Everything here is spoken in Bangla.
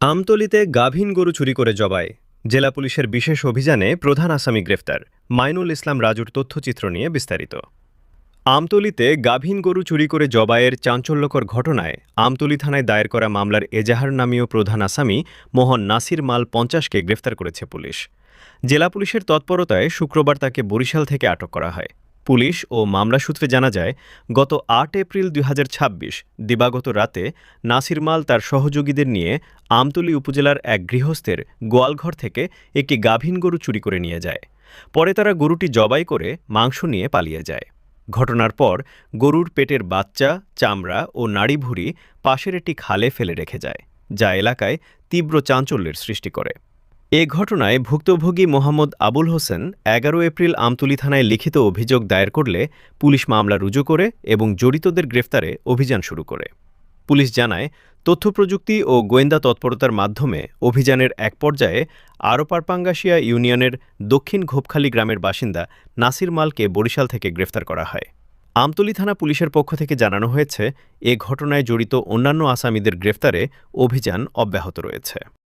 আমতলীতে গাভীন গরু চুরি করে জবাই। জেলা পুলিশের বিশেষ অভিযানে প্রধান আসামি গ্রেফতার। মাইনুল ইসলাম রাজুর তথ্যচিত্র নিয়ে বিস্তারিত। আমতলীতে গাভীন গরু চুরি করে জবাইয়ের চাঞ্চল্যকর ঘটনায় আমতলী থানায় দায়ের করা মামলার এজাহার নামীয় প্রধান আসামি মোহন নাসির মাল ৫০কে গ্রেফতার করেছে পুলিশ। জেলা পুলিশের তৎপরতায় শুক্রবার তাকে বরিশাল থেকে আটক করা হয়। পুলিশ ও মামলা সূত্রে জানা যায়, গত ৮ এপ্রিল ২০২৬ দিবাগত রাতে নাসির মাল তার সহযোগীদের নিয়ে আমতলী উপজেলার এক গৃহস্থের গোয়ালঘর থেকে একটি গাভীন গরু চুরি করে নিয়ে যায়। পরে তারা গরুটি জবাই করে মাংস নিয়ে পালিয়ে যায়। ঘটনার পর গরুর পেটের বাচ্চা, চামড়া ও নাড়িভুড়ি পাশের একটি খালে ফেলে রেখে যায়, যা এলাকায় তীব্র চাঞ্চল্যের সৃষ্টি করে। এ ঘটনায় ভুক্তভোগী মোহাম্মদ আবুল হোসেন ১১ এপ্রিল আমতলী থানায় লিখিত অভিযোগ দায়ের করলে পুলিশ মামলা রুজু করে এবং জড়িতদের গ্রেফতারে অভিযান শুরু করে। পুলিশ জানায়, তথ্যপ্রযুক্তি ও গোয়েন্দা তৎপরতার মাধ্যমে অভিযানের এক পর্যায়ে আরপারপাঙ্গাশিয়া ইউনিয়নের দক্ষিণ ঘোপখালী গ্রামের বাসিন্দা নাসির মালকে বরিশাল থেকে গ্রেফতার করা হয়। আমতলী থানা পুলিশের পক্ষ থেকে জানানো হয়েছে, এ ঘটনায় জড়িত অন্যান্য আসামিদের গ্রেফতারে অভিযান অব্যাহত রয়েছে।